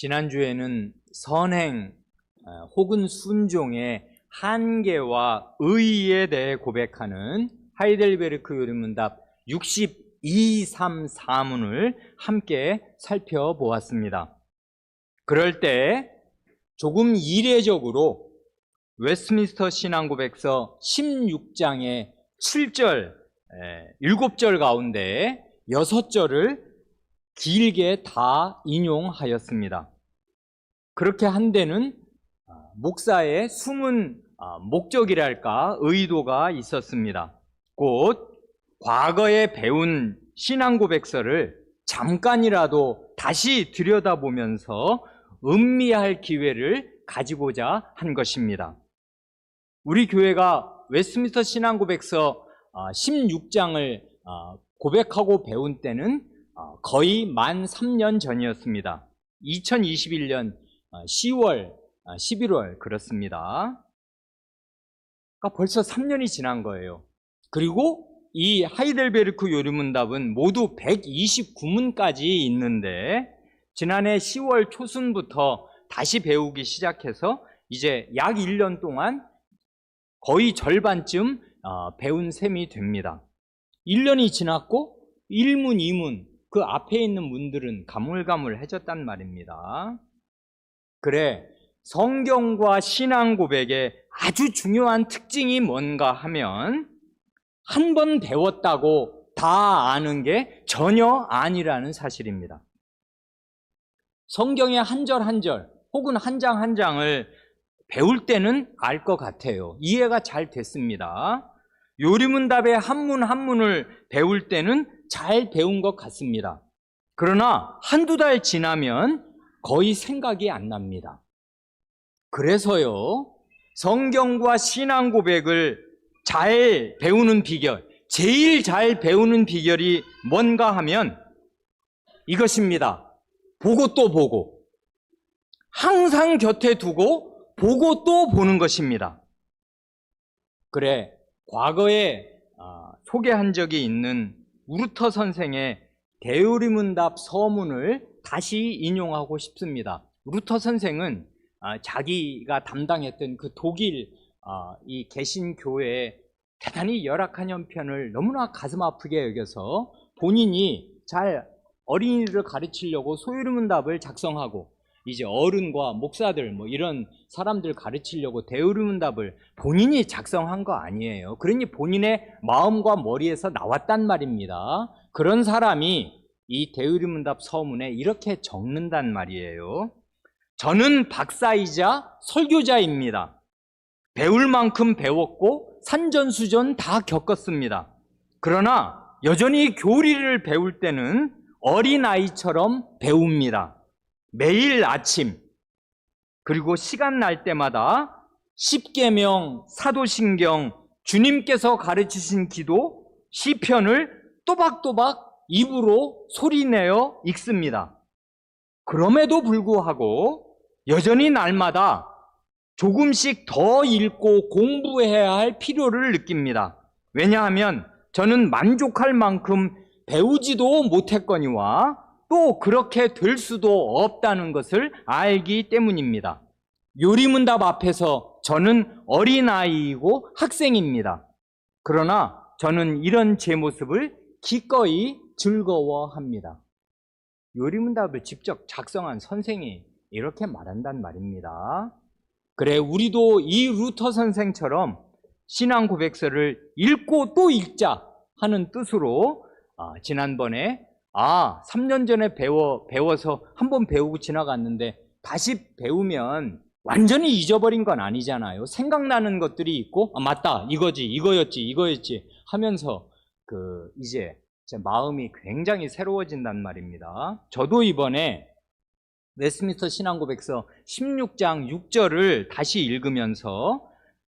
지난주에는 선행 혹은 순종의 한계와 의의에 대해 고백하는 하이델베르크 요리문답 62-3-4문을 함께 살펴보았습니다. 그럴 때 조금 이례적으로 웨스트민스터 신앙고백서 16장의 7절, 7절 가운데 6절을 길게 다 인용하였습니다. 그렇게 한 데는 목사의 숨은 목적이랄까 의도가 있었습니다. 곧 과거에 배운 신앙고백서를 잠깐이라도 다시 들여다보면서 음미할 기회를 가지고자 한 것입니다. 우리 교회가 웨스트민스터 신앙고백서 16장을 고백하고 배운 때는 거의 만 3년 전이었습니다. 2021년 10월, 11월 그렇습니다. 그러니까 벌써 3년이 지난 거예요. 그리고 이 하이델베르크 요리문답은 모두 129문까지 있는데 지난해 10월 초순부터 다시 배우기 시작해서 이제 약 1년 동안 거의 절반쯤 배운 셈이 됩니다. 1년이 지났고 1문, 2문 그 앞에 있는 문들은 가물가물해졌단 말입니다. 그래, 성경과 신앙 고백의 아주 중요한 특징이 뭔가 하면 한 번 배웠다고 다 아는 게 전혀 아니라는 사실입니다. 성경의 한 절 한 절 혹은 한 장 한 장을 배울 때는 알 것 같아요. 이해가 잘 됐습니다. 요리문답의 한문 한문을 배울 때는 잘 배운 것 같습니다. 그러나 한두 달 지나면 거의 생각이 안 납니다. 그래서요, 성경과 신앙 고백을 잘 배우는 비결, 제일 잘 배우는 비결이 뭔가 하면 이것입니다. 보고 또 보고, 항상 곁에 두고 보고 또 보는 것입니다. 그래, 과거에 소개한 적이 있는 우르터 선생의 대요리문답 서문을 다시 인용하고 싶습니다. 우르터 선생은 자기가 담당했던 그 독일 이 개신교회의 대단히 열악한 형편을 너무나 가슴 아프게 여겨서 본인이 잘 어린이들을 가르치려고 소요리문답을 작성하고 이제 어른과 목사들 이런 사람들 가르치려고 대요리문답을 본인이 작성한 거 아니에요. 그러니 본인의 마음과 머리에서 나왔단 말입니다. 그런 사람이 이 대요리문답 서문에 이렇게 적는단 말이에요. 저는 박사이자 설교자입니다. 배울 만큼 배웠고 산전수전 다 겪었습니다. 그러나 여전히 교리를 배울 때는 어린아이처럼 배웁니다. 매일 아침 그리고 시간 날 때마다 십계명, 사도신경, 주님께서 가르치신 기도, 시편을 또박또박 입으로 소리내어 읽습니다. 그럼에도 불구하고 여전히 날마다 조금씩 더 읽고 공부해야 할 필요를 느낍니다. 왜냐하면 저는 만족할 만큼 배우지도 못했거니와 또 그렇게 될 수도 없다는 것을 알기 때문입니다. 요리문답 앞에서 저는 어린아이이고 학생입니다. 그러나 저는 이런 제 모습을 기꺼이 즐거워합니다. 요리문답을 직접 작성한 선생이 이렇게 말한단 말입니다. 그래, 우리도 이 루터 선생처럼 신앙 고백서를 읽고 또 읽자 하는 뜻으로 지난번에 3년 전에 배워서 한번 배우고 지나갔는데 다시 배우면 완전히 잊어버린 건 아니잖아요. 생각나는 것들이 있고 맞다, 이거였지 하면서 이제 제 마음이 굉장히 새로워진단 말입니다. 저도 이번에 웨스트민스터 신앙고백서 16장 6절을 다시 읽으면서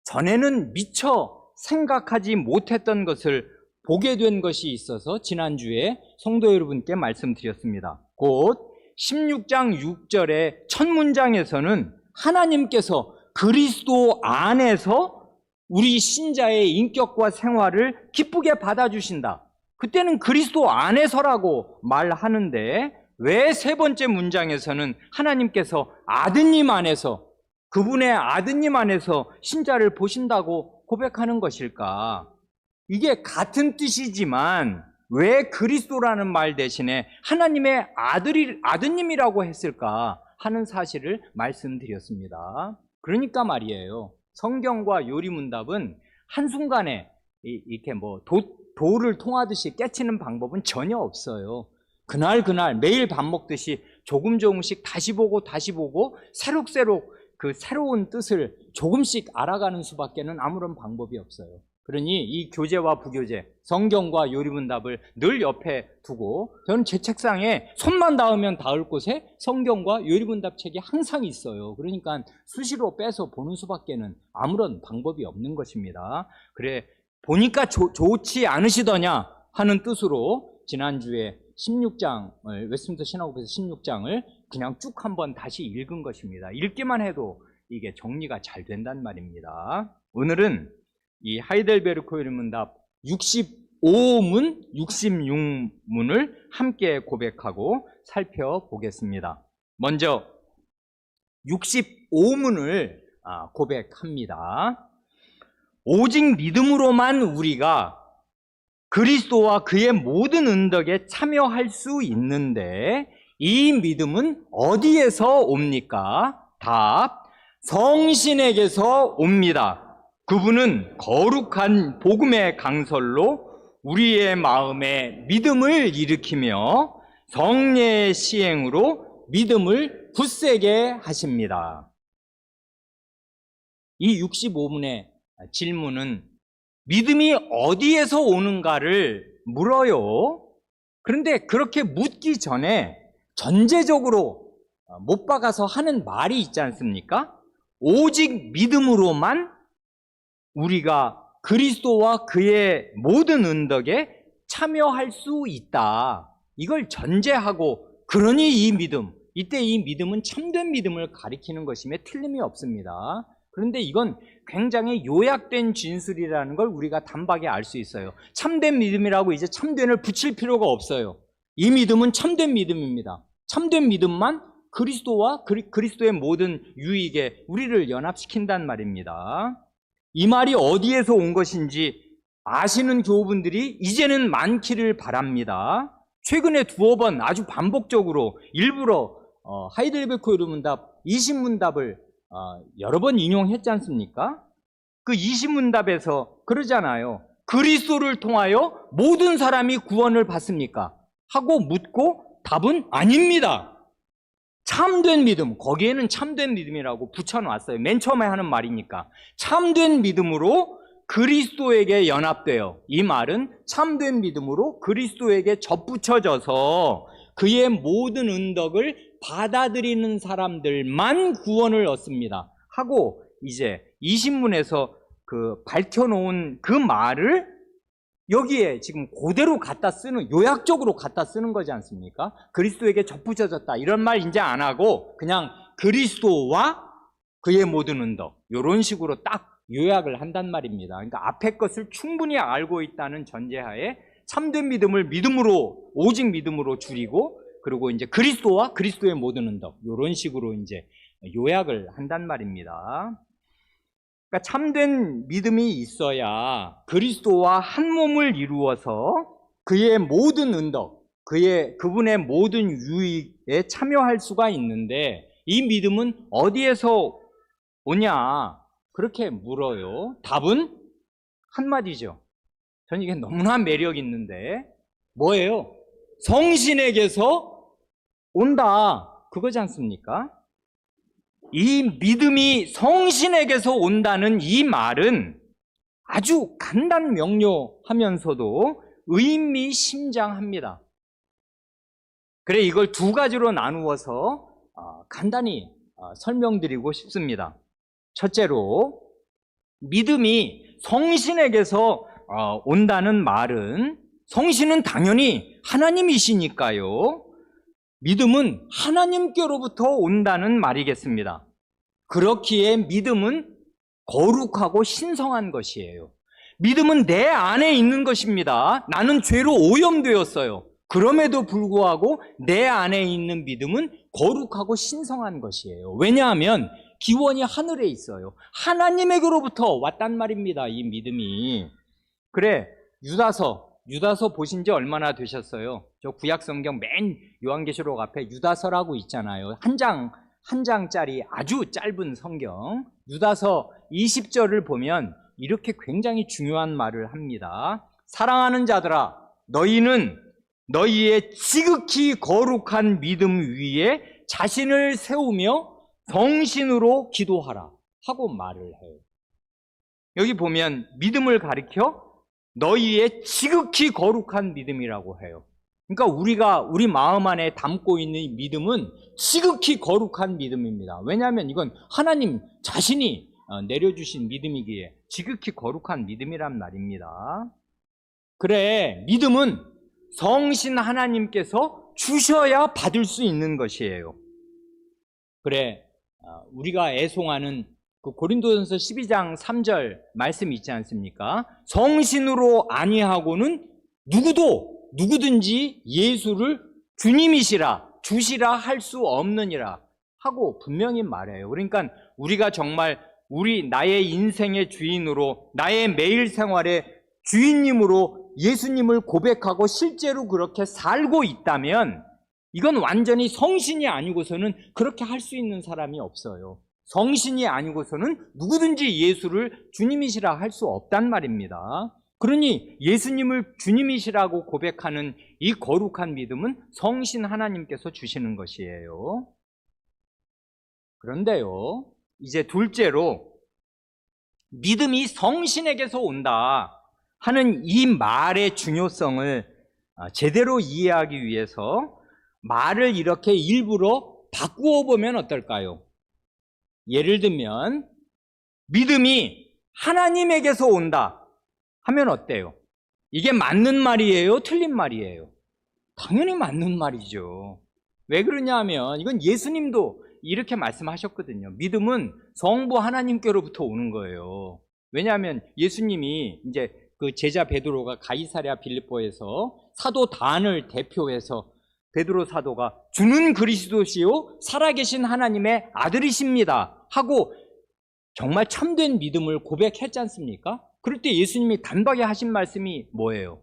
전에는 미처 생각하지 못했던 것을 보게 된 것이 있어서 지난주에 성도 여러분께 말씀드렸습니다. 곧 16장 6절의 첫 문장에서는 하나님께서 그리스도 안에서 우리 신자의 인격과 생활을 기쁘게 받아주신다. 그때는 그리스도 안에서라고 말하는데 왜 세 번째 문장에서는 하나님께서 아드님 안에서, 그분의 아드님 안에서 신자를 보신다고 고백하는 것일까? 이게 같은 뜻이지만 왜 그리스도라는 말 대신에 하나님의 아드님이라고 했을까 하는 사실을 말씀드렸습니다. 그러니까 말이에요. 성경과 요리문답은 한순간에 이렇게 도를 통하듯이 깨치는 방법은 전혀 없어요. 그날 매일 밥 먹듯이 조금씩 다시 보고 새록새록 그 새로운 뜻을 조금씩 알아가는 수밖에는 아무런 방법이 없어요. 그러니 이 교재와 부교재, 성경과 요리문답을 늘 옆에 두고, 저는 제 책상에 손만 닿으면 닿을 곳에 성경과 요리문답 책이 항상 있어요. 그러니까 수시로 빼서 보는 수밖에는 아무런 방법이 없는 것입니다. 그래, 보니까 좋지 않으시더냐 하는 뜻으로 지난주에 16장을, 웨스트민스터 신학국에서 16장을 그냥 쭉 한번 다시 읽은 것입니다. 읽기만 해도 이게 정리가 잘 된단 말입니다. 오늘은 이 하이델베르크 요리문답 65문, 66문을 함께 고백하고 살펴보겠습니다. 먼저 65문을 고백합니다. 오직 믿음으로만 우리가 그리스도와 그의 모든 은덕에 참여할 수 있는데, 이 믿음은 어디에서 옵니까? 답, 성신에게서 옵니다. 그분은 거룩한 복음의 강설로 우리의 마음에 믿음을 일으키며 성령의 시행으로 믿음을 굳세게 하십니다. 이 65문의 질문은 믿음이 어디에서 오는가를 물어요. 그런데 그렇게 묻기 전에 전제적으로 못 박아서 하는 말이 있지 않습니까? 오직 믿음으로만 우리가 그리스도와 그의 모든 은덕에 참여할 수 있다. 이걸 전제하고, 그러니 이 믿음, 이때 이 믿음은 참된 믿음을 가리키는 것임에 틀림이 없습니다. 그런데 이건 굉장히 요약된 진술이라는 걸 우리가 단박에 알 수 있어요. 참된 믿음이라고 이제 참된을 붙일 필요가 없어요. 이 믿음은 참된 믿음입니다. 참된 믿음만 그리스도와 그리스도의 모든 유익에 우리를 연합시킨단 말입니다. 이 말이 어디에서 온 것인지 아시는 교우분들이 이제는 많기를 바랍니다. 최근에 두어 번 아주 반복적으로 일부러 하이델베르크 요리문답 20문답을 여러 번 인용했지 않습니까? 그 20문답에서 그러잖아요. 그리스도를 통하여 모든 사람이 구원을 받습니까? 하고 묻고 답은 아닙니다. 참된 믿음, 거기에는 참된 믿음이라고 붙여놨어요. 맨 처음에 하는 말이니까. 참된 믿음으로 그리스도에게 연합되어, 이 말은 참된 믿음으로 그리스도에게 접붙여져서 그의 모든 은덕을 받아들이는 사람들만 구원을 얻습니다. 하고 이제 20문에서 그 밝혀놓은 그 말을 여기에 지금 그대로 갖다 쓰는, 요약적으로 갖다 쓰는 거지 않습니까? 그리스도에게 접붙여졌다 이런 말 이제 안 하고 그냥 그리스도와 그의 모든 은덕, 이런 식으로 딱 요약을 한단 말입니다. 그러니까 앞에 것을 충분히 알고 있다는 전제하에 참된 믿음을 믿음으로, 오직 믿음으로 줄이고, 그리고 이제 그리스도와 그리스도의 모든 은덕, 이런 식으로 이제 요약을 한단 말입니다. 그러니까 참된 믿음이 있어야 그리스도와 한 몸을 이루어서 그의 모든 은덕, 그분의 모든 유익에 참여할 수가 있는데, 이 믿음은 어디에서 오냐? 그렇게 물어요. 답은 한마디죠. 저는 이게 너무나 매력 있는데, 뭐예요? 성신에게서 온다. 그거지 않습니까? 이 믿음이 성신에게서 온다는 이 말은 아주 간단명료하면서도 의미심장합니다. 그래, 이걸 두 가지로 나누어서 간단히 설명드리고 싶습니다. 첫째로, 믿음이 성신에게서 온다는 말은, 성신은 당연히 하나님이시니까요. 믿음은 하나님께로부터 온다는 말이겠습니다. 그렇기에 믿음은 거룩하고 신성한 것이에요. 믿음은 내 안에 있는 것입니다. 나는 죄로 오염되었어요. 그럼에도 불구하고 내 안에 있는 믿음은 거룩하고 신성한 것이에요. 왜냐하면 기원이 하늘에 있어요. 하나님에게로부터 왔단 말입니다, 이 믿음이. 그래, 유다서 보신 지 얼마나 되셨어요? 저 구약성경 맨 요한계시록 앞에 유다서라고 있잖아요. 한 장짜리 아주 짧은 성경. 유다서 20절을 보면 이렇게 굉장히 중요한 말을 합니다. 사랑하는 자들아, 너희는 너희의 지극히 거룩한 믿음 위에 자신을 세우며 성신으로 기도하라 하고 말을 해요. 여기 보면 믿음을 가리켜 너희의 지극히 거룩한 믿음이라고 해요. 그러니까 우리 마음 안에 담고 있는 이 믿음은 지극히 거룩한 믿음입니다. 왜냐하면 이건 하나님 자신이 내려주신 믿음이기에 지극히 거룩한 믿음이란 말입니다. 그래, 믿음은 성신 하나님께서 주셔야 받을 수 있는 것이에요. 그래, 우리가 애송하는 그 고린도전서 12장 3절 말씀 있지 않습니까? 성신으로 아니하고는 누구든지 예수를 주님이시라 주시라 할 수 없느니라 하고 분명히 말해요. 그러니까 우리가 정말 나의 인생의 주인으로, 나의 매일 생활의 주인님으로 예수님을 고백하고 실제로 그렇게 살고 있다면 이건 완전히 성신이 아니고서는 그렇게 할 수 있는 사람이 없어요. 성신이 아니고서는 누구든지 예수를 주님이시라 할 수 없단 말입니다. 그러니 예수님을 주님이시라고 고백하는 이 거룩한 믿음은 성신 하나님께서 주시는 것이에요. 그런데요, 이제 둘째로 믿음이 성신에게서 온다 하는 이 말의 중요성을 제대로 이해하기 위해서 말을 이렇게 일부러 바꾸어 보면 어떨까요? 예를 들면 믿음이 하나님에게서 온다 하면 어때요? 이게 맞는 말이에요? 틀린 말이에요? 당연히 맞는 말이죠. 왜 그러냐 하면 이건 예수님도 이렇게 말씀하셨거든요. 믿음은 성부 하나님께로부터 오는 거예요. 왜냐하면 예수님이 이제 그 제자 베드로가 가이사랴 빌립보에서 사도 단을 대표해서 베드로 사도가 주는 그리스도시요 살아계신 하나님의 아들이십니다 하고 정말 참된 믿음을 고백했지 않습니까? 그럴 때 예수님이 단박에 하신 말씀이 뭐예요?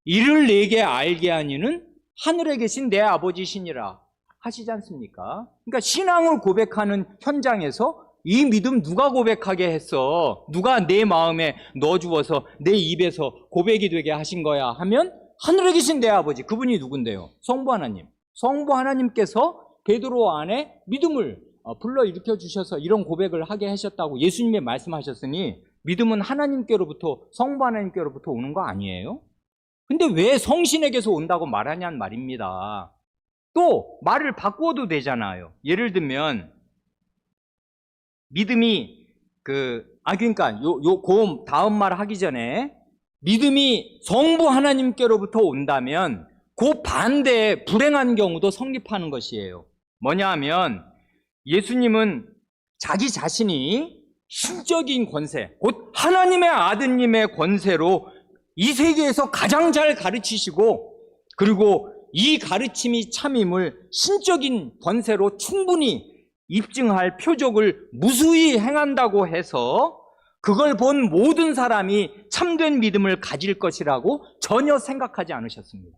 이를 내게 알게 하니는 하늘에 계신 내 아버지시니라 하시지 않습니까? 그러니까 신앙을 고백하는 현장에서 이 믿음 누가 고백하게 했어? 누가 내 마음에 넣어주어서 내 입에서 고백이 되게 하신 거야 하면 하늘에 계신 내 아버지, 그분이 누군데요? 성부 하나님. 성부 하나님께서 베드로 안에 믿음을 불러일으켜 주셔서 이런 고백을 하게 하셨다고 예수님이 말씀하셨으니 믿음은 하나님께로부터, 성부 하나님께로부터 오는 거 아니에요? 근데 왜 성신에게서 온다고 말하냐는 말입니다. 또 말을 바꾸어도 되잖아요. 예를 들면 믿음이 그러니까 그 다음 말 하기 전에 믿음이 성부 하나님께로부터 온다면 그 반대에 불행한 경우도 성립하는 것이에요. 뭐냐 하면 예수님은 자기 자신이 신적인 권세, 곧 하나님의 아드님의 권세로 이 세계에서 가장 잘 가르치시고 그리고 이 가르침이 참임을 신적인 권세로 충분히 입증할 표적을 무수히 행한다고 해서 그걸 본 모든 사람이 참된 믿음을 가질 것이라고 전혀 생각하지 않으셨습니다.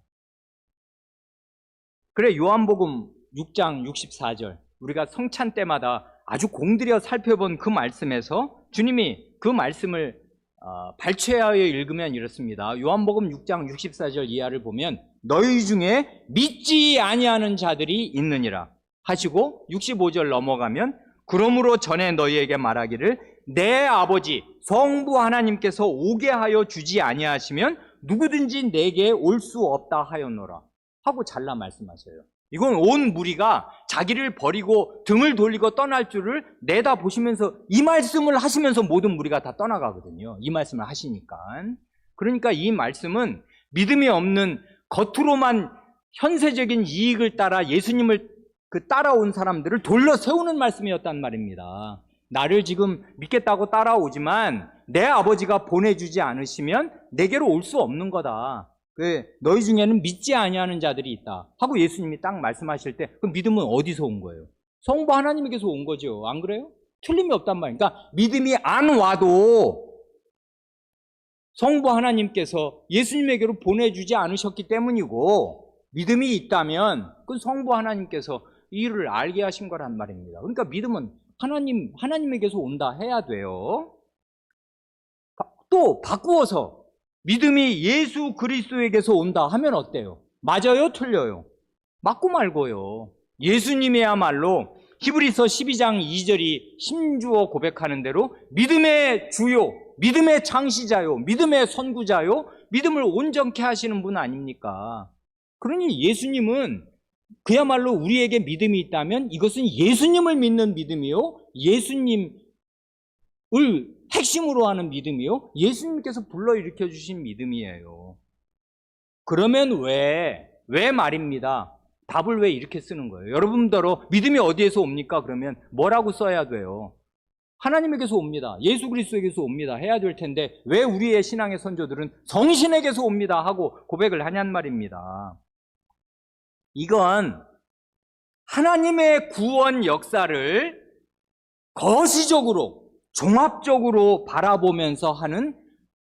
그래, 요한복음 6장 64절 우리가 성찬 때마다 아주 공들여 살펴본 그 말씀에서 주님이 그 말씀을 발췌하여 읽으면 이렇습니다. 요한복음 6장 64절 이하를 보면 너희 중에 믿지 아니하는 자들이 있느니라 하시고 65절 넘어가면 그러므로 전에 너희에게 말하기를 내 아버지 성부 하나님께서 오게 하여 주지 아니하시면 누구든지 내게 올 수 없다 하였노라 하고 잘라 말씀하셔요. 이건 온 무리가 자기를 버리고 등을 돌리고 떠날 줄을 내다보시면서 이 말씀을 하시면서 모든 무리가 다 떠나가거든요. 이 말씀을 하시니까. 그러니까 이 말씀은 믿음이 없는 겉으로만 현세적인 이익을 따라 예수님을 따라온 사람들을 돌려 세우는 말씀이었단 말입니다. 나를 지금 믿겠다고 따라오지만 내 아버지가 보내주지 않으시면 내게로 올 수 없는 거다. 너희 중에는 믿지 아니하는 자들이 있다 하고 예수님이 딱 말씀하실 때 그 믿음은 어디서 온 거예요? 성부 하나님에게서 온 거죠. 안 그래요? 틀림이 없단 말이에요. 그러니까 믿음이 안 와도 성부 하나님께서 예수님에게로 보내주지 않으셨기 때문이고, 믿음이 있다면 그 성부 하나님께서 이 일을 알게 하신 거란 말입니다. 그러니까 믿음은 하나님에게서 온다 해야 돼요. 또 바꾸어서 믿음이 예수 그리스도에게서 온다 하면 어때요? 맞아요? 틀려요? 맞고 말고요. 예수님이야말로 히브리서 12장 2절이 심주어 고백하는 대로 믿음의 주요, 믿음의 창시자요, 믿음의 선구자요, 믿음을 온전케 하시는 분 아닙니까? 그러니 예수님은 그야말로 우리에게 믿음이 있다면 이것은 예수님을 믿는 믿음이요, 예수님을 핵심으로 하는 믿음이요, 예수님께서 불러일으켜 주신 믿음이에요. 그러면 왜 말입니다. 답을 왜 이렇게 쓰는 거예요? 여러분들로 믿음이 어디에서 옵니까? 그러면 뭐라고 써야 돼요? 하나님에게서 옵니다. 예수 그리스도에게서 옵니다. 해야 될 텐데 왜 우리의 신앙의 선조들은 성신에게서 옵니다 하고 고백을 하냔 말입니다. 이건 하나님의 구원 역사를 거시적으로 종합적으로 바라보면서 하는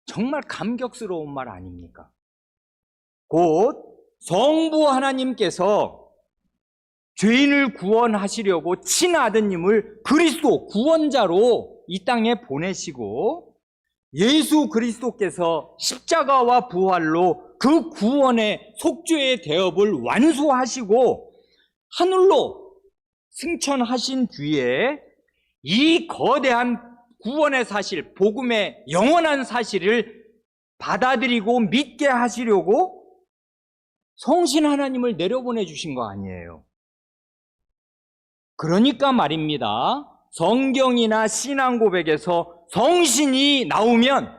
정말 감격스러운 말 아닙니까? 곧 성부 하나님께서 죄인을 구원하시려고 친아드님을 그리스도 구원자로 이 땅에 보내시고, 예수 그리스도께서 십자가와 부활로 그 구원의 속죄의 대업을 완수하시고 하늘로 승천하신 뒤에 이 거대한 구원의 사실, 복음의 영원한 사실을 받아들이고 믿게 하시려고 성신 하나님을 내려보내 주신 거 아니에요. 그러니까 말입니다. 성경이나 신앙 고백에서 성신이 나오면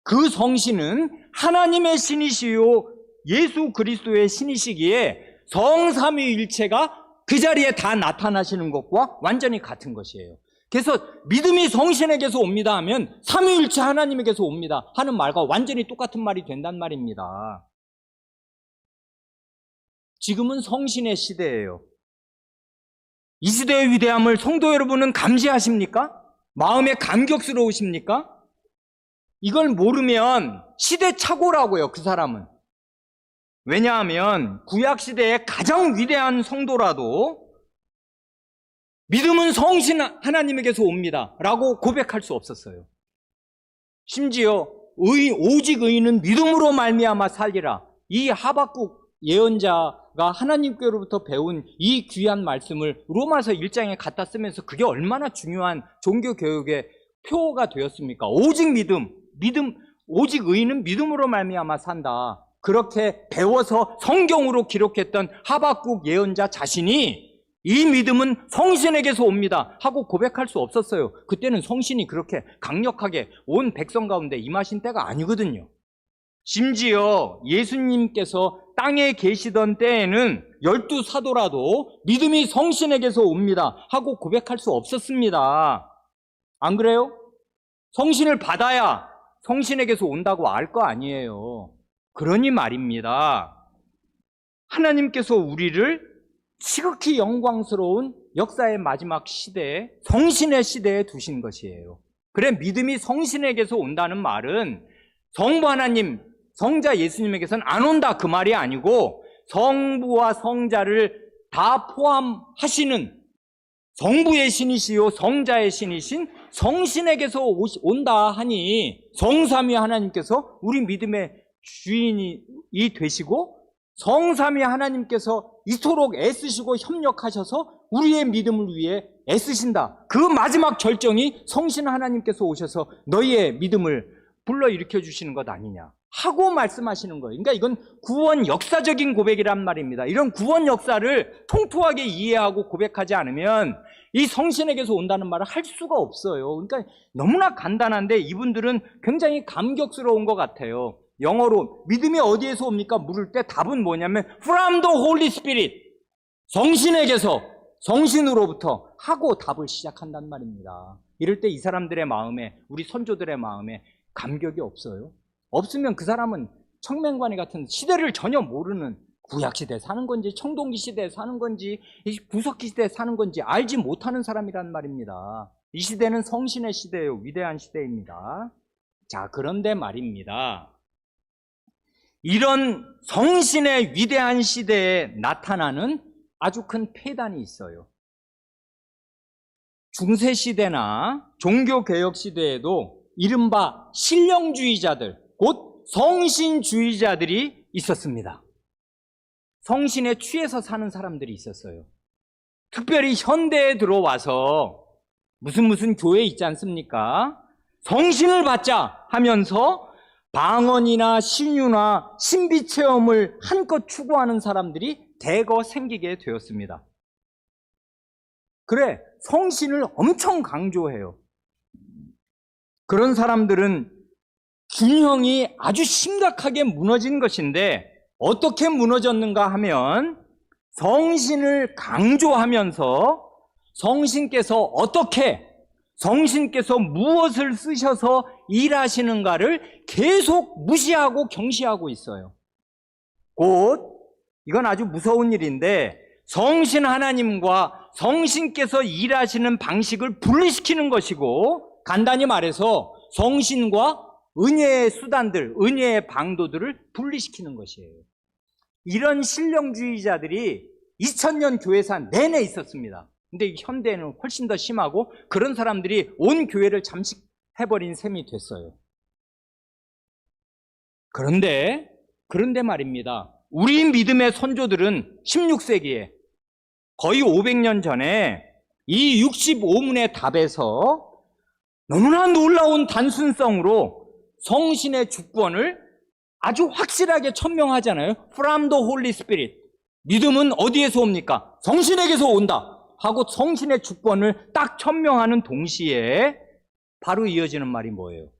그 성신은 하나님의 신이시요 예수 그리스도의 신이시기에 성삼위일체가 그 자리에 다 나타나시는 것과 완전히 같은 것이에요. 그래서 믿음이 성신에게서 옵니다 하면 삼위일체 하나님에게서 옵니다 하는 말과 완전히 똑같은 말이 된단 말입니다. 지금은 성신의 시대예요. 이 시대의 위대함을 성도 여러분은 감지하십니까? 마음에 감격스러우십니까? 이걸 모르면 시대착오라고요, 그 사람은. 왜냐하면 구약시대의 가장 위대한 성도라도 믿음은 성신 하나님에게서 옵니다 라고 고백할 수 없었어요. 심지어 오직 의인은 믿음으로 말미암아 살리라, 이 하박국 예언자가 하나님께로부터 배운 이 귀한 말씀을 로마서 1장에 갖다 쓰면서 그게 얼마나 중요한 종교교육의 표가 되었습니까? 오직 오직 의인은 믿음으로 말미암아 산다, 그렇게 배워서 성경으로 기록했던 하박국 예언자 자신이 이 믿음은 성신에게서 옵니다 하고 고백할 수 없었어요. 그때는 성신이 그렇게 강력하게 온 백성 가운데 임하신 때가 아니거든요. 심지어 예수님께서 땅에 계시던 때에는 12사도라도 믿음이 성신에게서 옵니다 하고 고백할 수 없었습니다. 안 그래요? 성신을 받아야 성신에게서 온다고 알 거 아니에요. 그러니 말입니다. 하나님께서 우리를 지극히 영광스러운 역사의 마지막 시대에, 성신의 시대에 두신 것이에요. 그래, 믿음이 성신에게서 온다는 말은 성부 하나님, 성자 예수님에게서는 안 온다 그 말이 아니고, 성부와 성자를 다 포함하시는 성부의 신이시요 성자의 신이신 성신에게서 온다 하니, 성삼위 하나님께서 우리 믿음의 주인이 되시고 성삼위 하나님께서 이토록 애쓰시고 협력하셔서 우리의 믿음을 위해 애쓰신다, 그 마지막 결정이 성신 하나님께서 오셔서 너희의 믿음을 불러일으켜 주시는 것 아니냐 하고 말씀하시는 거예요. 그러니까 이건 구원 역사적인 고백이란 말입니다. 이런 구원 역사를 통통하게 이해하고 고백하지 않으면 이 성신에게서 온다는 말을 할 수가 없어요. 그러니까 너무나 간단한데 이분들은 굉장히 감격스러운 것 같아요. 영어로 믿음이 어디에서 옵니까? 물을 때 답은 뭐냐면 From the Holy Spirit, 성신에게서, 성신으로부터 하고 답을 시작한단 말입니다. 이럴 때 이 사람들의 마음에, 우리 선조들의 마음에 감격이 없어요? 없으면 그 사람은 청맹관이 같은 시대를 전혀 모르는, 구약시대에 사는 건지 청동기 시대에 사는 건지 구석기 시대에 사는 건지 알지 못하는 사람이란 말입니다. 이 시대는 성신의 시대예요. 위대한 시대입니다. 자, 그런데 말입니다. 이런 성신의 위대한 시대에 나타나는 아주 큰 폐단이 있어요. 중세시대나 종교개혁시대에도 이른바 신령주의자들, 곧 성신주의자들이 있었습니다. 성신에 취해서 사는 사람들이 있었어요. 특별히 현대에 들어와서 무슨 교회 있지 않습니까? 성신을 받자 하면서 방언이나 신유나 신비체험을 한껏 추구하는 사람들이 대거 생기게 되었습니다. 그래, 성신을 엄청 강조해요. 그런 사람들은 균형이 아주 심각하게 무너진 것인데, 어떻게 무너졌는가 하면 성신을 강조하면서 성신께서 무엇을 쓰셔서 일하시는가를 계속 무시하고 경시하고 있어요. 곧 이건 아주 무서운 일인데, 성신 하나님과 성신께서 일하시는 방식을 분리시키는 것이고, 간단히 말해서 성신과 은혜의 수단들, 은혜의 방도들을 분리시키는 것이에요. 이런 신령주의자들이 2000년 교회사 내내 있었습니다. 근데 현대에는 훨씬 더 심하고, 그런 사람들이 온 교회를 잠식해버린 셈이 됐어요. 그런데 말입니다. 우리 믿음의 선조들은 16세기에 거의 500년 전에 이 65문의 답에서 너무나 놀라운 단순성으로 성신의 주권을 아주 확실하게 천명하잖아요. From the Holy Spirit. 믿음은 어디에서 옵니까? 성신에게서 온다 하고 성신의 주권을 딱 천명하는 동시에 바로 이어지는 말이 뭐예요?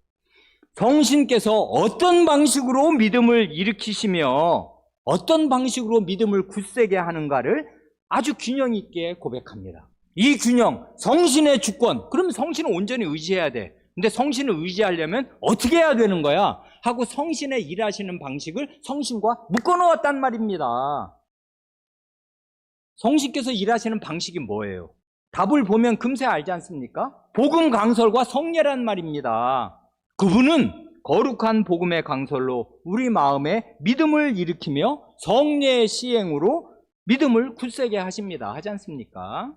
성신께서 어떤 방식으로 믿음을 일으키시며 어떤 방식으로 믿음을 굳세게 하는가를 아주 균형 있게 고백합니다. 이 균형, 성신의 주권, 그러면 성신을 온전히 의지해야 돼. 근데 성신을 의지하려면 어떻게 해야 되는 거야? 하고 성신의 일하시는 방식을 성신과 묶어놓았단 말입니다. 성신께서 일하시는 방식이 뭐예요? 답을 보면 금세 알지 않습니까? 복음 강설과 성례란 말입니다. 그분은 거룩한 복음의 강설로 우리 마음에 믿음을 일으키며 성례의 시행으로 믿음을 굳세게 하십니다. 하지 않습니까?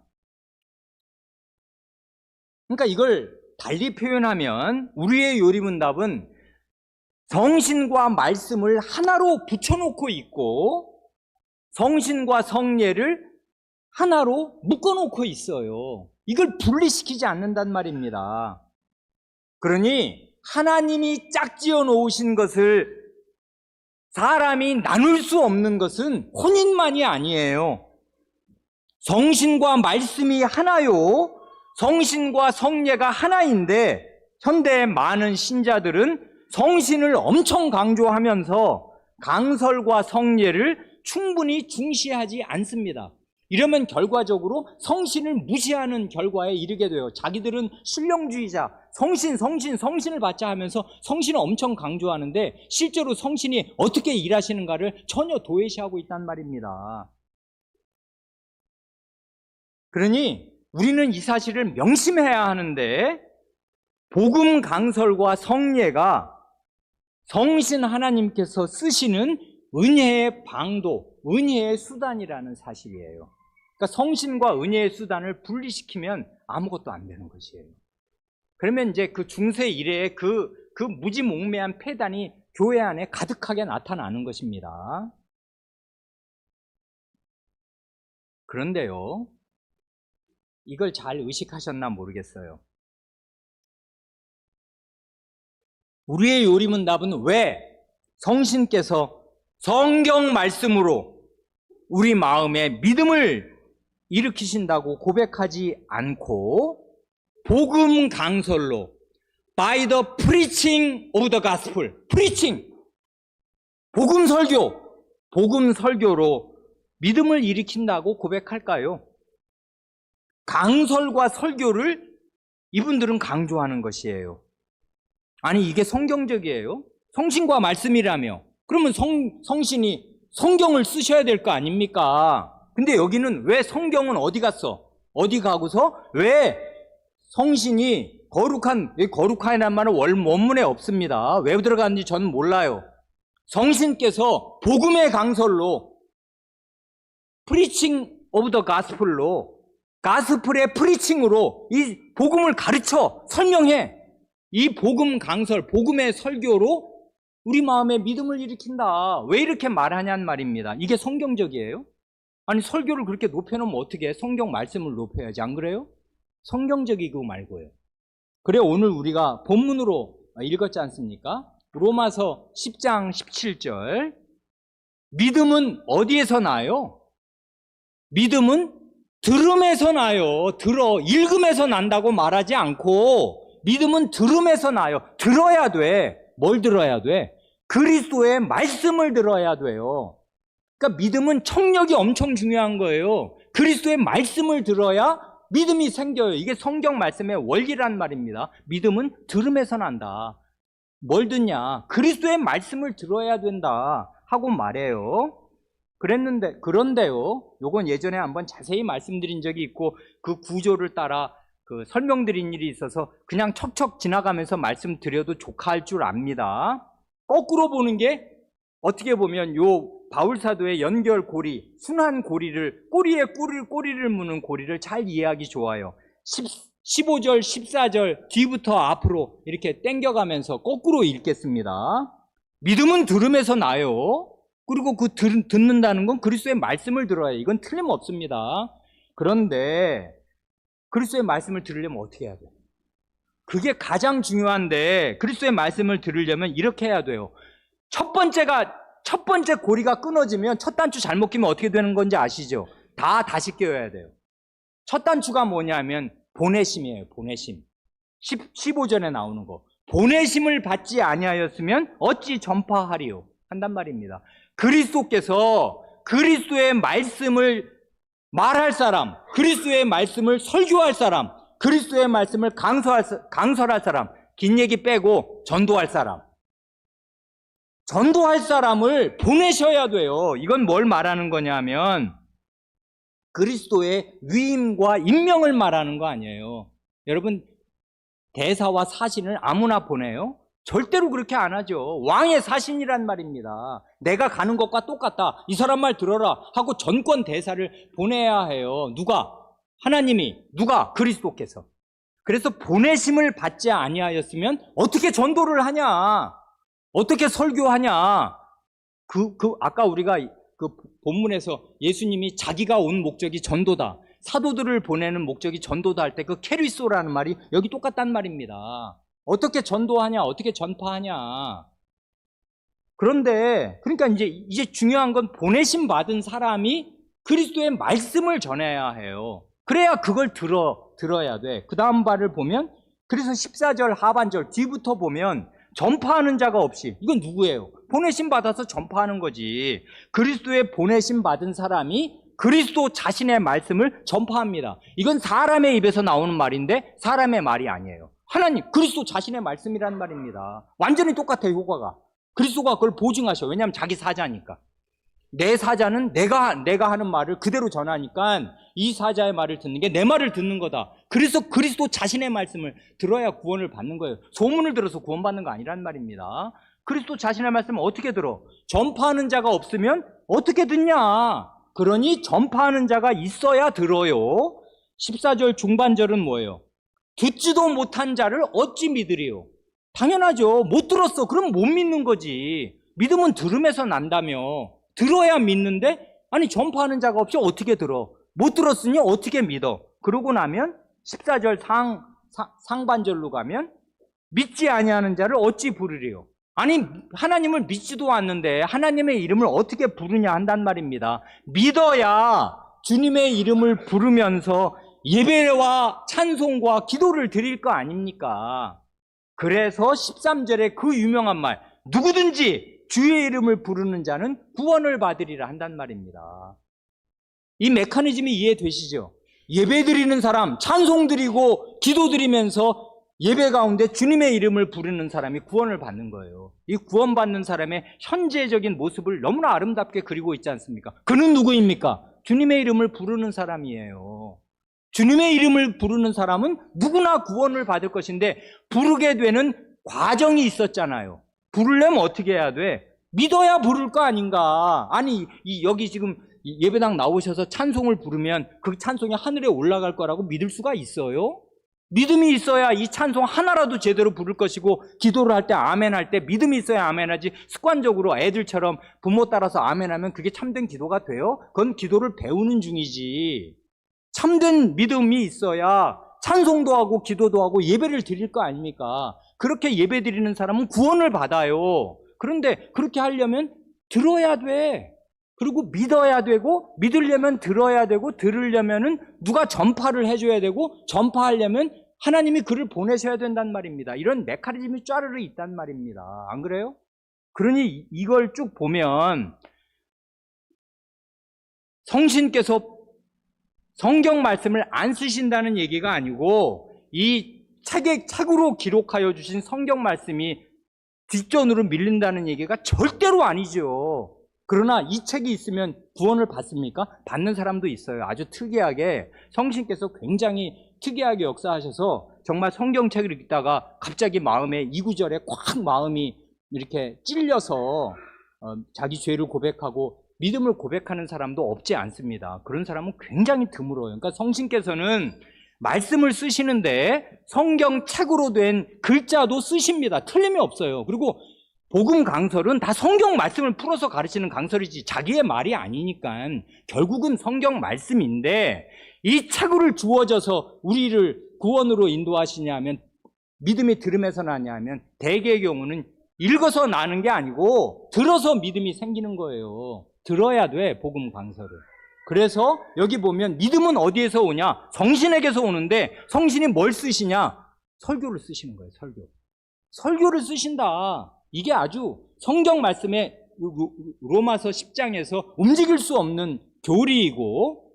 그러니까 이걸 달리 표현하면 우리의 요리문답은 성신과 말씀을 하나로 붙여놓고 있고 성신과 성례를 하나로 묶어놓고 있어요. 이걸 분리시키지 않는단 말입니다. 그러니 하나님이 짝지어 놓으신 것을 사람이 나눌 수 없는 것은 혼인만이 아니에요. 성신과 말씀이 하나요. 성신과 성례가 하나인데 현대의 많은 신자들은 성신을 엄청 강조하면서 강설과 성례를 충분히 중시하지 않습니다. 이러면 결과적으로 성신을 무시하는 결과에 이르게 돼요. 자기들은 신령주의자, 성신을 받자 하면서 성신을 엄청 강조하는데 실제로 성신이 어떻게 일하시는가를 전혀 도외시하고 있단 말입니다. 그러니 우리는 이 사실을 명심해야 하는데 복음 강설과 성례가 성신 하나님께서 쓰시는 은혜의 방도, 은혜의 수단이라는 사실이에요. 그러니까 성신과 은혜의 수단을 분리시키면 아무것도 안 되는 것이에요. 그러면 이제 그 중세 이래의 그 무지몽매한 폐단이 교회 안에 가득하게 나타나는 것입니다. 그런데요, 이걸 잘 의식하셨나 모르겠어요. 우리의 요리문답은 왜 성신께서 성경 말씀으로 우리 마음에 믿음을 일으키신다고 고백하지 않고 복음 강설로 by the preaching of the gospel, preaching, 복음 설교로 믿음을 일으킨다고 고백할까요? 강설과 설교를 이분들은 강조하는 것이에요. 아니, 이게 성경적이에요? 성신과 말씀이라며 그러면 성신이 성경을 쓰셔야 될 거 아닙니까? 근데 여기는 왜 성경은 어디 갔어? 어디 가고서 왜 성신이 거룩한이라는 말은 원문에 없습니다. 왜 들어갔는지 저는 몰라요. 성신께서 복음의 강설로 preaching of the gospel로 가스플의 프리칭으로 이 복음을 가르쳐 설명해. 이 복음 강설, 복음의 설교로 우리 마음에 믿음을 일으킨다. 왜 이렇게 말하냐는 말입니다. 이게 성경적이에요? 아니 설교를 그렇게 높여놓으면 어떻게 해? 성경 말씀을 높여야지, 안 그래요? 성경적이고 말고요. 그래 오늘 우리가 본문으로 읽었지 않습니까? 로마서 10장 17절. 믿음은 어디에서 나요? 믿음은 들음에서 나요. 읽음에서 난다고 말하지 않고 믿음은 들음에서 나요. 들어야 돼. 뭘 들어야 돼? 그리스도의 말씀을 들어야 돼요. 그러니까 믿음은 청력이 엄청 중요한 거예요. 그리스도의 말씀을 들어야 믿음이 생겨요. 이게 성경 말씀의 원리란 말입니다. 믿음은 들음에서 난다. 뭘 듣냐? 그리스도의 말씀을 들어야 된다 하고 말해요. 그런데요, 요건 예전에 한번 자세히 말씀드린 적이 있고 그 구조를 따라 설명드린 일이 있어서 그냥 척척 지나가면서 말씀드려도 족할 줄 압니다. 거꾸로 보는 게 어떻게 보면 요 바울사도의 연결고리, 순환 고리를, 꼬리를 무는 고리를 잘 이해하기 좋아요. 15절, 14절 뒤부터 앞으로 이렇게 땡겨가면서 거꾸로 읽겠습니다. 믿음은 들음에서 나요. 그리고 듣는다는 건 그리스도의 말씀을 들어야 해요. 이건 틀림없습니다. 그런데 그리스도의 말씀을 들으려면 어떻게 해야 돼요? 그게 가장 중요한데 그리스도의 말씀을 들으려면 이렇게 해야 돼요. 첫 번째 고리가 끊어지면 첫 단추 잘못 끼면 어떻게 되는 건지 아시죠? 다시 껴야 돼요. 첫 단추가 뭐냐면 보내심이에요. 보내심. 15절에 나오는 거. 보내심을 받지 아니하였으면 어찌 전파하리요? 한단 말입니다. 그리스도께서 그리스도의 말씀을 말할 사람, 그리스도의 말씀을 설교할 사람, 그리스도의 말씀을 강설할 사람, 긴 얘기 빼고 전도할 사람을 보내셔야 돼요. 이건 뭘 말하는 거냐면 그리스도의 위임과 임명을 말하는 거 아니에요. 여러분, 대사와 사신을 아무나 보내요? 절대로 그렇게 안 하죠. 왕의 사신이란 말입니다. 내가 가는 것과 똑같다. 이 사람 말 들어라 하고 전권 대사를 보내야 해요. 누가? 하나님이. 누가? 그리스도께서. 그래서 보내심을 받지 아니하였으면 어떻게 전도를 하냐? 어떻게 설교하냐? 아까 우리가 그 본문에서 예수님이 자기가 온 목적이 전도다. 사도들을 보내는 목적이 전도다 할 때 그 케리소라는 말이 여기 똑같단 말입니다. 어떻게 전도하냐? 어떻게 전파하냐? 그런데 그러니까 이제 중요한 건 보내심 받은 사람이 그리스도의 말씀을 전해야 해요. 그래야 그걸 들어야 돼. 그 다음 발을 보면 그래서 14절 하반절 뒤부터 보면 전파하는 자가 없이, 이건 누구예요? 보내심 받아서 전파하는 거지. 그리스도의 보내심 받은 사람이 그리스도 자신의 말씀을 전파합니다. 이건 사람의 입에서 나오는 말인데 사람의 말이 아니에요. 하나님, 그리스도 자신의 말씀이란 말입니다. 완전히 똑같아요, 효과가. 그리스도가 그걸 보증하셔. 왜냐하면 자기 사자니까. 내 사자는 내가 하는 말을 그대로 전하니까 이 사자의 말을 듣는 게 내 말을 듣는 거다. 그래서 그리스도 자신의 말씀을 들어야 구원을 받는 거예요. 소문을 들어서 구원받는 거 아니란 말입니다. 그리스도 자신의 말씀을 어떻게 들어? 전파하는 자가 없으면 어떻게 듣냐? 그러니 전파하는 자가 있어야 들어요. 14절 중반절은 뭐예요? 듣지도 못한 자를 어찌 믿으리요? 당연하죠. 못 들었어. 그럼 못 믿는 거지. 믿음은 들음에서 난다며. 들어야 믿는데, 아니 전파하는 자가 없이 어떻게 들어? 못 들었으니 어떻게 믿어? 그러고 나면 14절 상반절로 가면 믿지 아니하는 자를 어찌 부르리요? 아니 하나님을 믿지도 않는데 하나님의 이름을 어떻게 부르냐 한단 말입니다. 믿어야 주님의 이름을 부르면서 예배와 찬송과 기도를 드릴 거 아닙니까? 그래서 13절에 그 유명한 말, 누구든지 주의 이름을 부르는 자는 구원을 받으리라 한단 말입니다. 이 메커니즘이 이해되시죠? 예배 드리는 사람, 찬송 드리고 기도 드리면서 예배 가운데 주님의 이름을 부르는 사람이 구원을 받는 거예요. 이 구원받는 사람의 현재적인 모습을 너무나 아름답게 그리고 있지 않습니까? 그는 누구입니까? 주님의 이름을 부르는 사람이에요. 주님의 이름을 부르는 사람은 누구나 구원을 받을 것인데 부르게 되는 과정이 있었잖아요. 부르려면 어떻게 해야 돼? 믿어야 부를 거 아닌가? 아니, 여기 지금 예배당 나오셔서 찬송을 부르면 그 찬송이 하늘에 올라갈 거라고 믿을 수가 있어요? 믿음이 있어야 이 찬송 하나라도 제대로 부를 것이고, 기도를 할 때 아멘 할 때 믿음이 있어야 아멘 하지, 습관적으로 애들처럼 부모 따라서 아멘 하면 그게 참된 기도가 돼요? 그건 기도를 배우는 중이지. 참된 믿음이 있어야 찬송도 하고 기도도 하고 예배를 드릴 거 아닙니까? 그렇게 예배 드리는 사람은 구원을 받아요. 그런데 그렇게 하려면 들어야 돼. 그리고 믿어야 되고, 믿으려면 들어야 되고, 들으려면은 누가 전파를 해줘야 되고, 전파하려면 하나님이 그를 보내셔야 된단 말입니다. 이런 메커니즘이 쫘르르 있단 말입니다. 안 그래요? 그러니 이걸 쭉 보면 성신께서 성경 말씀을 안 쓰신다는 얘기가 아니고, 이 책으로 기록하여 주신 성경 말씀이 뒷전으로 밀린다는 얘기가 절대로 아니죠. 그러나 이 책이 있으면 구원을 받습니까? 받는 사람도 있어요. 아주 특이하게 성신께서 굉장히 특이하게 역사하셔서 정말 성경책을 읽다가 갑자기 마음에 이 구절에 콱 마음이 이렇게 찔려서 자기 죄를 고백하고 믿음을 고백하는 사람도 없지 않습니다. 그런 사람은 굉장히 드물어요. 그러니까 성신께서는 말씀을 쓰시는데 성경책으로 된 글자도 쓰십니다. 틀림이 없어요. 그리고 복음 강설은 다 성경 말씀을 풀어서 가르치는 강설이지 자기의 말이 아니니까 결국은 성경 말씀인데, 이 책을 주어져서 우리를 구원으로 인도하시냐 하면, 믿음이 들음에서 나냐 하면 대개의 경우는 읽어서 나는 게 아니고 들어서 믿음이 생기는 거예요. 들어야 돼, 복음 강설을. 그래서 여기 보면 믿음은 어디에서 오냐? 성신에게서 오는데, 성신이 뭘 쓰시냐? 설교를 쓰시는 거예요. 설교를 쓰신다. 이게 아주 성경 말씀의 로마서 10장에서 움직일 수 없는 교리이고,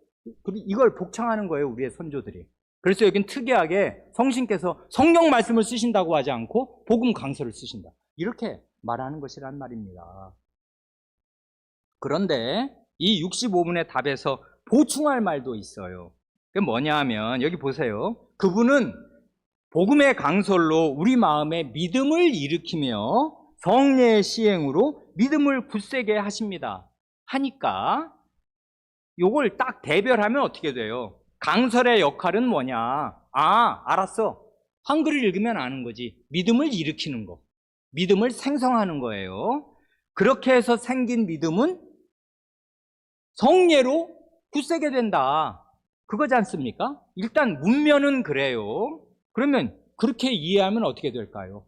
이걸 복창하는 거예요, 우리의 선조들이. 그래서 여긴 특이하게 성신께서 성경 말씀을 쓰신다고 하지 않고 복음 강서를 쓰신다, 이렇게 말하는 것이란 말입니다. 그런데 이 65분의 답에서 보충할 말도 있어요. 그게 뭐냐 하면, 여기 보세요. 그분은 복음의 강설로 우리 마음에 믿음을 일으키며 성례의 시행으로 믿음을 굳세게 하십니다. 하니까 요걸 딱 대별하면 어떻게 돼요? 강설의 역할은 뭐냐? 아, 알았어. 한글을 읽으면 아는 거지. 믿음을 일으키는 거, 믿음을 생성하는 거예요. 그렇게 해서 생긴 믿음은 성례로 굳세게 된다, 그거지 않습니까? 일단 문면은 그래요. 그러면 그렇게 이해하면 어떻게 될까요?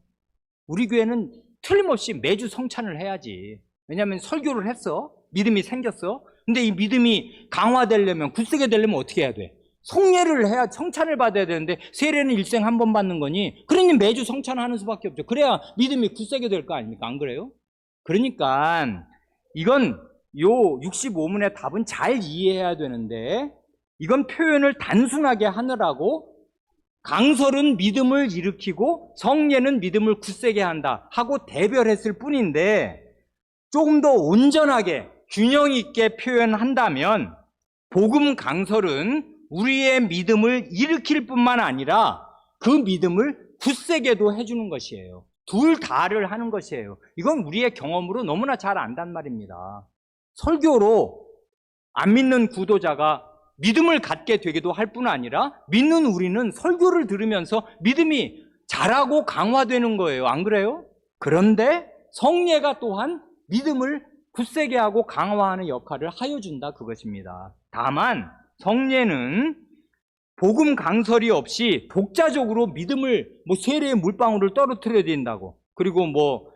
우리 교회는 틀림없이 매주 성찬을 해야지. 왜냐하면 설교를 했어, 믿음이 생겼어. 근데 이 믿음이 강화되려면, 굳세게 되려면 어떻게 해야 돼? 성례를 해야, 성찬을 받아야 되는데 세례는 일생 한 번 받는 거니, 그러니 매주 성찬하는 수밖에 없죠. 그래야 믿음이 굳세게 될 거 아닙니까? 안 그래요? 그러니까 이건 요 65문의 답은 잘 이해해야 되는데, 이건 표현을 단순하게 하느라고 강설은 믿음을 일으키고 성례는 믿음을 굳세게 한다 하고 대별했을 뿐인데, 조금 더 온전하게 균형 있게 표현한다면 복음 강설은 우리의 믿음을 일으킬 뿐만 아니라 그 믿음을 굳세게도 해주는 것이에요. 둘 다를 하는 것이에요. 이건 우리의 경험으로 너무나 잘 안단 말입니다. 설교로 안 믿는 구도자가 믿음을 갖게 되기도 할 뿐 아니라, 믿는 우리는 설교를 들으면서 믿음이 자라고 강화되는 거예요. 안 그래요? 그런데 성례가 또한 믿음을 굳세게 하고 강화하는 역할을 하여준다, 그것입니다. 다만 성례는 복음 강설이 없이 독자적으로 믿음을, 세례의 물방울을 떨어뜨려야 된다고, 그리고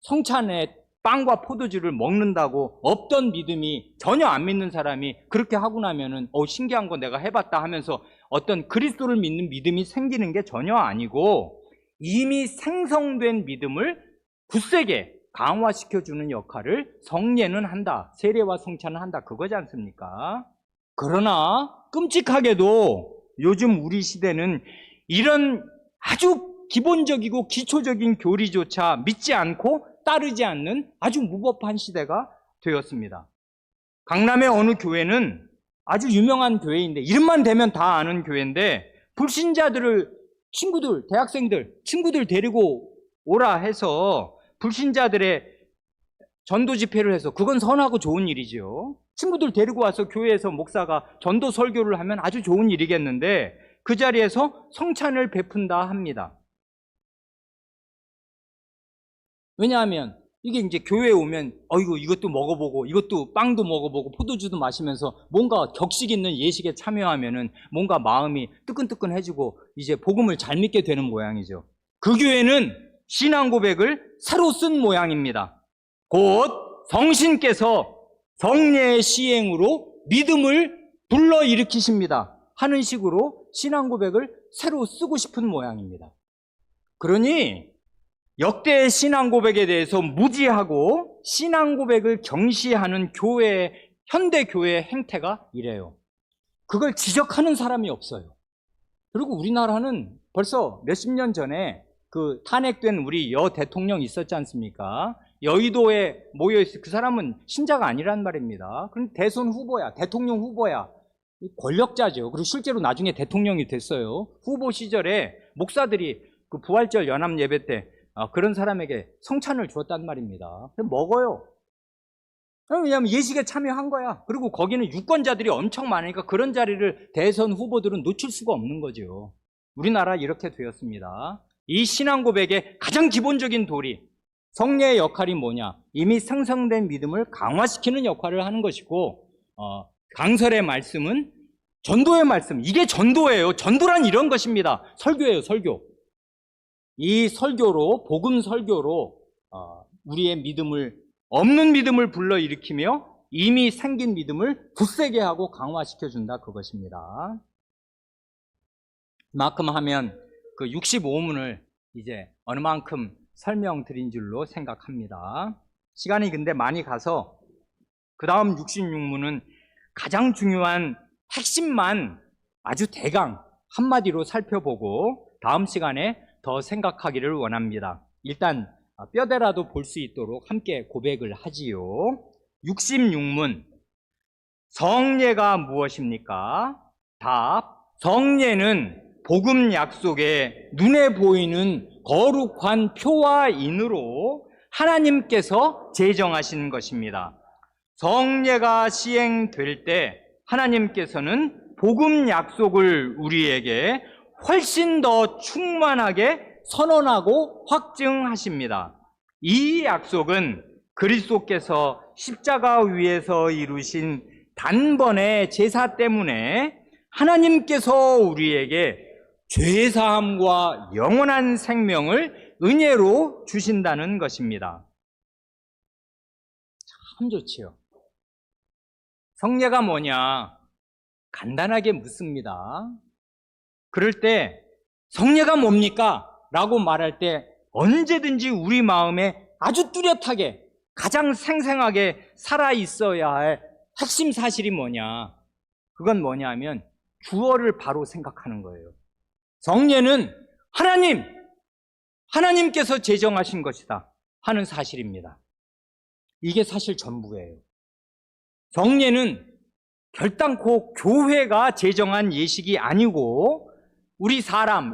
성찬에 빵과 포도주를 먹는다고 없던 믿음이, 전혀 안 믿는 사람이 그렇게 하고 나면은 신기한 거 내가 해봤다 하면서 어떤 그리스도를 믿는 믿음이 생기는 게 전혀 아니고, 이미 생성된 믿음을 굳세게 강화시켜주는 역할을 성례는 한다, 세례와 성찬은 한다, 그거지 않습니까? 그러나 끔찍하게도 요즘 우리 시대는 이런 아주 기본적이고 기초적인 교리조차 믿지 않고 따르지 않는 아주 무법한 시대가 되었습니다. 강남의 어느 교회는 아주 유명한 교회인데, 이름만 대면 다 아는 교회인데, 불신자들을 대학생들, 친구들 데리고 오라 해서 불신자들의 전도 집회를 해서, 그건 선하고 좋은 일이죠. 친구들 데리고 와서 교회에서 목사가 전도 설교를 하면 아주 좋은 일이겠는데, 그 자리에서 성찬을 베푼다 합니다. 왜냐하면 이게 이제 교회에 오면 이것도 먹어보고 이것도 빵도 먹어보고 포도주도 마시면서 뭔가 격식 있는 예식에 참여하면은 뭔가 마음이 뜨끈뜨끈해지고 이제 복음을 잘 믿게 되는 모양이죠. 그 교회는 신앙 고백을 새로 쓴 모양입니다. 곧 성신께서 성례의 시행으로 믿음을 불러일으키십니다 하는 식으로 신앙 고백을 새로 쓰고 싶은 모양입니다. 그러니 역대의 신앙 고백에 대해서 무지하고 신앙 고백을 경시하는 현대 교회의 행태가 이래요. 그걸 지적하는 사람이 없어요. 그리고 우리나라는 벌써 몇십 년 전에 그 탄핵된 우리 여 대통령 있었지 않습니까? 여의도에 모여있어. 그 사람은 신자가 아니란 말입니다. 그럼 대선 후보야, 대통령 후보야, 권력자죠. 그리고 실제로 나중에 대통령이 됐어요. 후보 시절에 목사들이 그 부활절 연합 예배 때 그런 사람에게 성찬을 주었단 말입니다. 먹어요. 왜냐하면 예식에 참여한 거야. 그리고 거기는 유권자들이 엄청 많으니까 그런 자리를 대선 후보들은 놓칠 수가 없는 거죠. 우리나라 이렇게 되었습니다. 이 신앙 고백의 가장 기본적인 도리, 성례의 역할이 뭐냐? 이미 생성된 믿음을 강화시키는 역할을 하는 것이고, 강설의 말씀은 전도의 말씀, 이게 전도예요. 전도란 이런 것입니다. 설교예요, 설교. 이 설교로, 복음 설교로 우리의 없는 믿음을 불러일으키며 이미 생긴 믿음을 굳세게 하고 강화시켜준다, 그것입니다. 이만큼 하면 그 65문을 이제 어느 만큼 설명드린 줄로 생각합니다. 시간이 근데 많이 가서 그 다음 66문은 가장 중요한 핵심만 아주 대강 한마디로 살펴보고 다음 시간에 더 생각하기를 원합니다. 일단 뼈대라도 볼 수 있도록 함께 고백을 하지요. 66문, 성례가 무엇입니까? 답, 성례는 복음 약속의 눈에 보이는 거룩한 표와 인으로 하나님께서 제정하신 것입니다. 성례가 시행될 때 하나님께서는 복음 약속을 우리에게 훨씬 더 충만하게 선언하고 확증하십니다. 이 약속은 그리스도께서 십자가 위에서 이루신 단번의 제사 때문에 하나님께서 우리에게 죄사함과 영원한 생명을 은혜로 주신다는 것입니다. 참 좋지요. 성례가 뭐냐? 간단하게 묻습니다. 그럴 때 성례가 뭡니까? 라고 말할 때 언제든지 우리 마음에 아주 뚜렷하게 가장 생생하게 살아있어야 할 핵심 사실이 뭐냐? 그건 뭐냐 하면 주어를 바로 생각하는 거예요. 성례는 하나님께서 제정하신 것이다 하는 사실입니다. 이게 사실 전부예요. 성례는 결단코 교회가 제정한 예식이 아니고 우리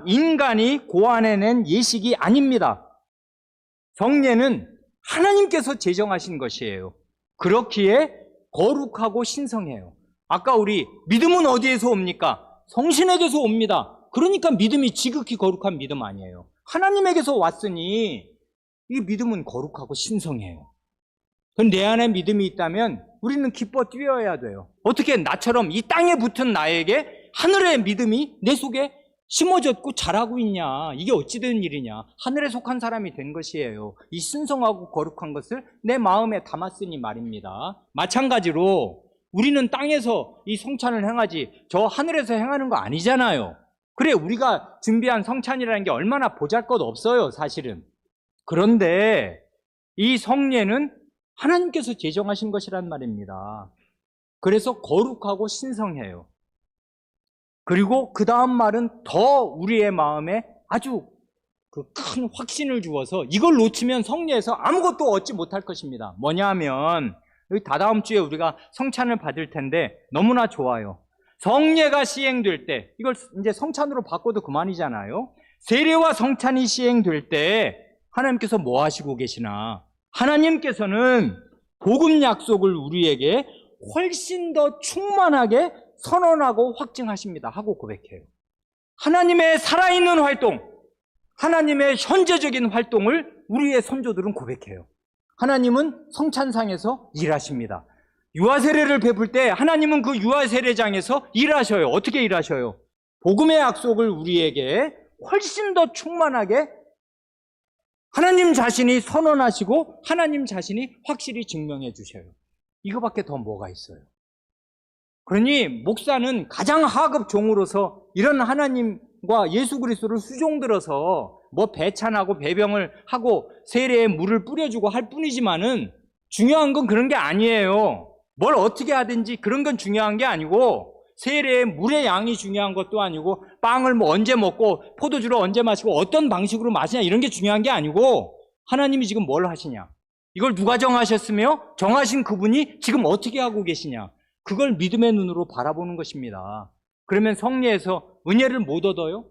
인간이 고안해낸 예식이 아닙니다. 성례는 하나님께서 제정하신 것이에요. 그렇기에 거룩하고 신성해요. 아까 우리 믿음은 어디에서 옵니까? 성신에게서 옵니다. 그러니까 믿음이 지극히 거룩한 믿음 아니에요. 하나님에게서 왔으니 이 믿음은 거룩하고 신성해요. 내 안에 믿음이 있다면 우리는 기뻐 뛰어야 돼요. 어떻게 나처럼 이 땅에 붙은 나에게 하늘의 믿음이 내 속에 심어졌고 자라고 있냐? 이게 어찌 된 일이냐? 하늘에 속한 사람이 된 것이에요. 이 신성하고 거룩한 것을 내 마음에 담았으니 말입니다. 마찬가지로 우리는 땅에서 이 성찬을 행하지 저 하늘에서 행하는 거 아니잖아요. 그래, 우리가 준비한 성찬이라는 게 얼마나 보잘것없어요, 사실은. 그런데 이 성례는 하나님께서 제정하신 것이란 말입니다. 그래서 거룩하고 신성해요. 그리고 그 다음 말은 더 우리의 마음에 아주 그 큰 확신을 주어서 이걸 놓치면 성례에서 아무것도 얻지 못할 것입니다. 뭐냐 하면 여기 다다음 주에 우리가 성찬을 받을 텐데 너무나 좋아요. 성례가 시행될 때, 이걸 이제 성찬으로 바꿔도 그만이잖아요. 세례와 성찬이 시행될 때 하나님께서 뭐 하시고 계시나? 하나님께서는 복음 약속을 우리에게 훨씬 더 충만하게 선언하고 확증하십니다 하고 고백해요. 하나님의 살아있는 활동, 하나님의 현재적인 활동을 우리의 선조들은 고백해요. 하나님은 성찬상에서 일하십니다. 유아세례를 베풀 때 하나님은 그 유아세례장에서 일하셔요. 어떻게 일하셔요? 복음의 약속을 우리에게 훨씬 더 충만하게 하나님 자신이 선언하시고 하나님 자신이 확실히 증명해 주셔요. 이거밖에 더 뭐가 있어요? 그러니 목사는 가장 하급 종으로서 이런 하나님과 예수 그리스도를 수종들어서 뭐 배찬하고 배병을 하고 세례에 물을 뿌려주고 할 뿐이지만은 중요한 건 그런 게 아니에요. 뭘 어떻게 하든지 그런 건 중요한 게 아니고 세례에 물의 양이 중요한 것도 아니고 빵을 뭐 언제 먹고 포도주를 언제 마시고 어떤 방식으로 마시냐 이런 게 중요한 게 아니고 하나님이 지금 뭘 하시냐, 이걸 누가 정하셨으며 정하신 그분이 지금 어떻게 하고 계시냐, 그걸 믿음의 눈으로 바라보는 것입니다. 그러면 성례에서 은혜를 못 얻어요?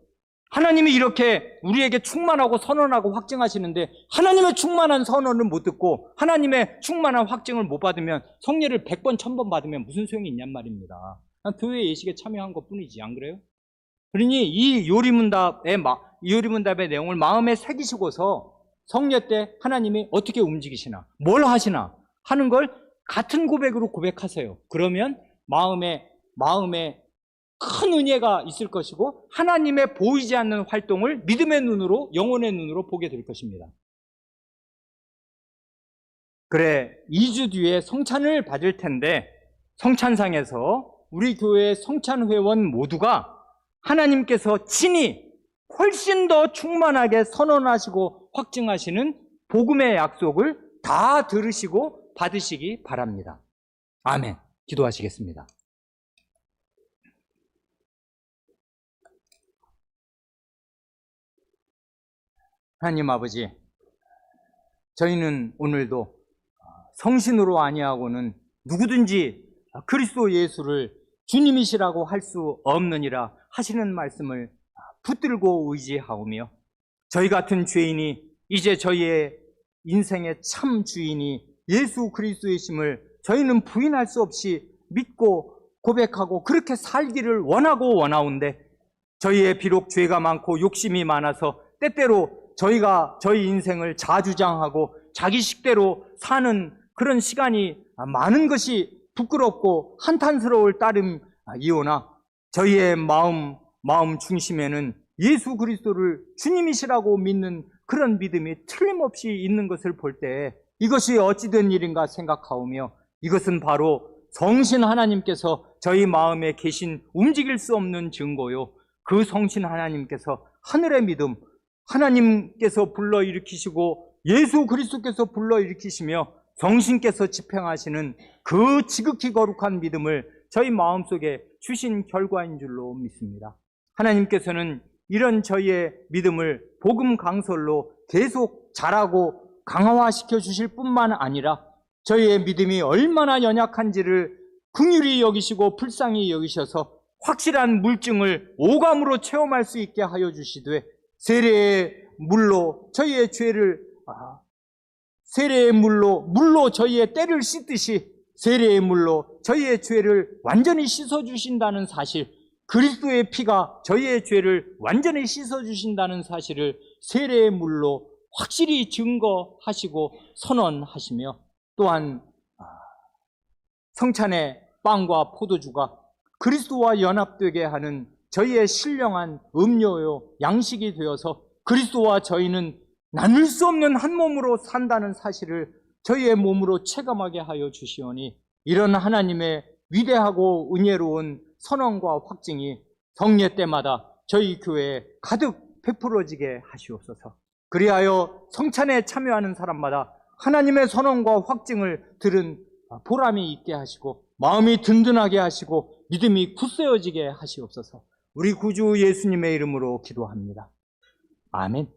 하나님이 이렇게 우리에게 충만하고 선언하고 확증하시는데 하나님의 충만한 선언을 못 듣고 하나님의 충만한 확증을 못 받으면 성례를 100번, 1000번 받으면 무슨 소용이 있냔 말입니다. 교회 예식에 참여한 것뿐이지, 안 그래요? 그러니 이 요리문답의 내용을 마음에 새기시고서 성례 때 하나님이 어떻게 움직이시나, 뭘 하시나 하는 걸 같은 고백으로 고백하세요. 그러면 마음에 큰 은혜가 있을 것이고 하나님의 보이지 않는 활동을 믿음의 눈으로, 영혼의 눈으로 보게 될 것입니다. 그래, 2주 뒤에 성찬을 받을 텐데 성찬상에서 우리 교회의 성찬회원 모두가 하나님께서 친히 훨씬 더 충만하게 선언하시고 확증하시는 복음의 약속을 다 들으시고 받으시기 바랍니다. 아멘. 기도하시겠습니다. 하나님 아버지, 저희는 오늘도 성신으로 아니하고는 누구든지 그리스도 예수를 주님이시라고 할 수 없느니라 하시는 말씀을 붙들고 의지하오며, 저희 같은 죄인이 이제 저희의 인생의 참 주인이 예수 그리스도이심을 저희는 부인할 수 없이 믿고 고백하고 그렇게 살기를 원하고 원하온데, 저희의 비록 죄가 많고 욕심이 많아서 때때로 저희가 저희 인생을 자주장하고 자기 식대로 사는 그런 시간이 많은 것이 부끄럽고 한탄스러울 따름이오나, 저희의 마음 중심에는 예수 그리스도를 주님이시라고 믿는 그런 믿음이 틀림없이 있는 것을 볼 때 이것이 어찌된 일인가 생각하오며, 이것은 바로 성신 하나님께서 저희 마음에 계신 움직일 수 없는 증거요, 그 성신 하나님께서 하늘의 믿음, 하나님께서 불러일으키시고 예수 그리스도께서 불러일으키시며 성신께서 집행하시는 그 지극히 거룩한 믿음을 저희 마음속에 주신 결과인 줄로 믿습니다. 하나님께서는 이런 저희의 믿음을 복음 강설로 계속 자라고 강화시켜 주실 뿐만 아니라 저희의 믿음이 얼마나 연약한지를 긍휼히 여기시고 불쌍히 여기셔서 확실한 물증을 오감으로 체험할 수 있게 하여 주시되, 세례의 물로 저희의 죄를 세례의 물로 저희의 때를 씻듯이 세례의 물로 저희의 죄를 완전히 씻어주신다는 사실, 그리스도의 피가 저희의 죄를 완전히 씻어주신다는 사실을 세례의 물로 확실히 증거하시고 선언하시며, 또한 성찬의 빵과 포도주가 그리스도와 연합되게 하는 저희의 신령한 음료요 양식이 되어서 그리스도와 저희는 나눌 수 없는 한 몸으로 산다는 사실을 저희의 몸으로 체감하게 하여 주시오니, 이런 하나님의 위대하고 은혜로운 선언과 확증이 성례 때마다 저희 교회에 가득 베풀어지게 하시옵소서. 그리하여 성찬에 참여하는 사람마다 하나님의 선언과 확증을 들은 보람이 있게 하시고 마음이 든든하게 하시고 믿음이 굳세어지게 하시옵소서. 우리 구주 예수님의 이름으로 기도합니다. 아멘.